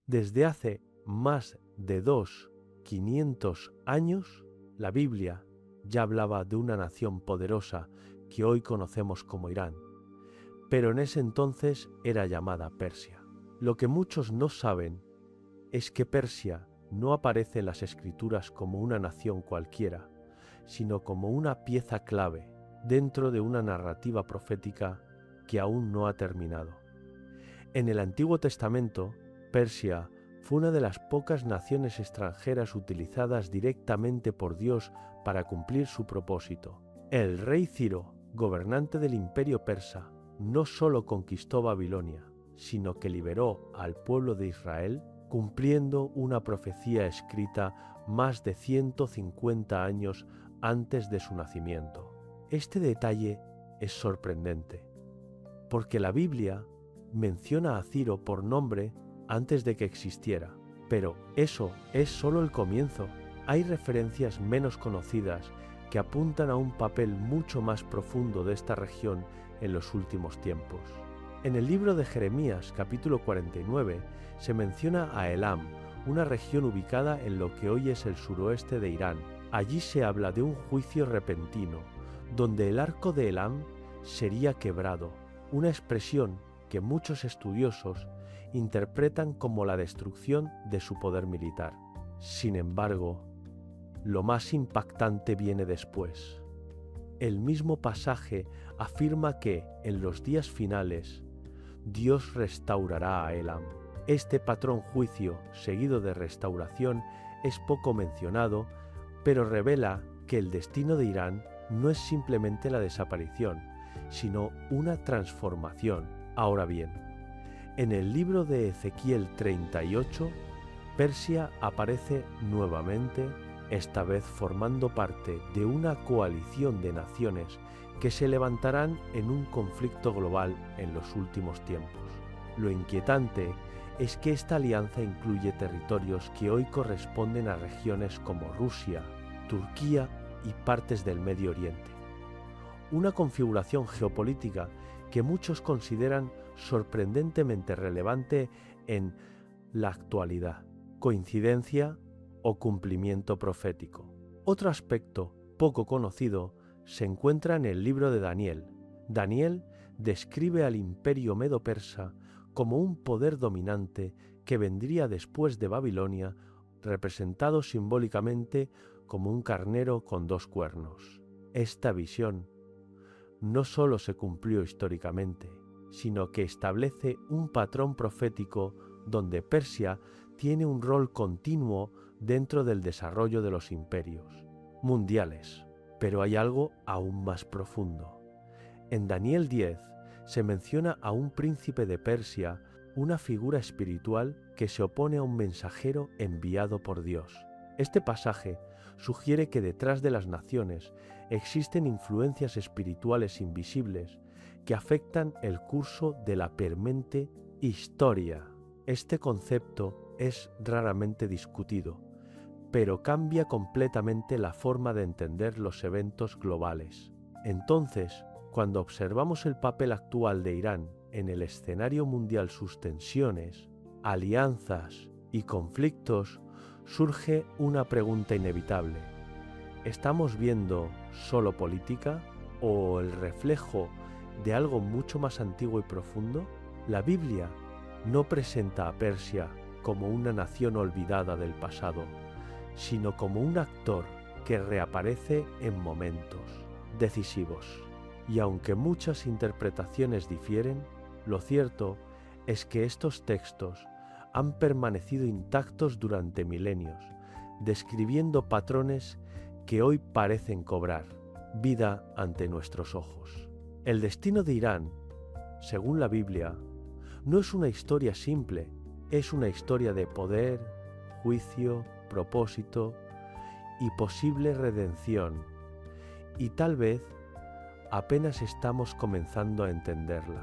Desde hace más de 500 años, la Biblia ya hablaba de una nación poderosa que hoy conocemos como Irán, pero en ese entonces era llamada Persia. Lo que muchos no saben es que Persia no aparece en las escrituras como una nación cualquiera, sino como una pieza clave dentro de una narrativa profética que aún no ha terminado. En el Antiguo Testamento, Persia fue una de las pocas naciones extranjeras utilizadas directamente por Dios para cumplir su propósito. El rey Ciro, gobernante del imperio persa, no solo conquistó Babilonia, sino que liberó al pueblo de Israel, cumpliendo una profecía escrita más de 150 años antes de su nacimiento. Este detalle es sorprendente, porque la Biblia menciona a Ciro por nombre antes de que existiera, pero eso es solo el comienzo. Hay referencias menos conocidas que apuntan a un papel mucho más profundo de esta región en los últimos tiempos. En el libro de Jeremías, capítulo 49, se menciona a Elam, una región ubicada en lo que hoy es el suroeste de Irán. Allí se habla de un juicio repentino, donde el arco de Elam sería quebrado, una expresión que muchos estudiosos interpretan como la destrucción de su poder militar. Sin embargo, lo más impactante viene después. El mismo pasaje afirma que, en los días finales, Dios restaurará a Elam. Este patrón juicio, seguido de restauración, es poco mencionado, pero revela que el destino de Irán no es simplemente la desaparición, sino una transformación. Ahora bien, en el libro de Ezequiel 38, Persia aparece nuevamente, esta vez formando parte de una coalición de naciones que se levantarán en un conflicto global en los últimos tiempos. Lo inquietante es que esta alianza incluye territorios que hoy corresponden a regiones como Rusia, Turquía y partes del Medio Oriente. Una configuración geopolítica que muchos consideran sorprendentemente relevante en la actualidad. ¿Coincidencia o cumplimiento profético? Otro aspecto poco conocido se encuentra en el libro de Daniel. Daniel describe al imperio medo-persa como un poder dominante que vendría después de Babilonia, representado simbólicamente como un carnero con 2 cuernos. Esta visión no solo se cumplió históricamente, sino que establece un patrón profético donde Persia tiene un rol continuo dentro del desarrollo de los imperios mundiales. Pero hay algo aún más profundo. En Daniel 10 se menciona a un príncipe de Persia, una figura espiritual que se opone a un mensajero enviado por Dios. Este pasaje sugiere que detrás de las naciones existen influencias espirituales invisibles que afectan el curso de la permanente historia. Este concepto es raramente discutido, pero cambia completamente la forma de entender los eventos globales. Entonces, cuando observamos el papel actual de Irán en el escenario mundial, sus tensiones, alianzas y conflictos, surge una pregunta inevitable. ¿Estamos viendo solo política o el reflejo de algo mucho más antiguo y profundo? La Biblia no presenta a Persia como una nación olvidada del pasado, sino como un actor que reaparece en momentos decisivos. Y aunque muchas interpretaciones difieren, lo cierto es que estos textos han permanecido intactos durante milenios, describiendo patrones que hoy parecen cobrar vida ante nuestros ojos. El destino de Irán, según la Biblia, no es una historia simple, es una historia de poder, juicio, propósito y posible redención, y tal vez apenas estamos comenzando a entenderla.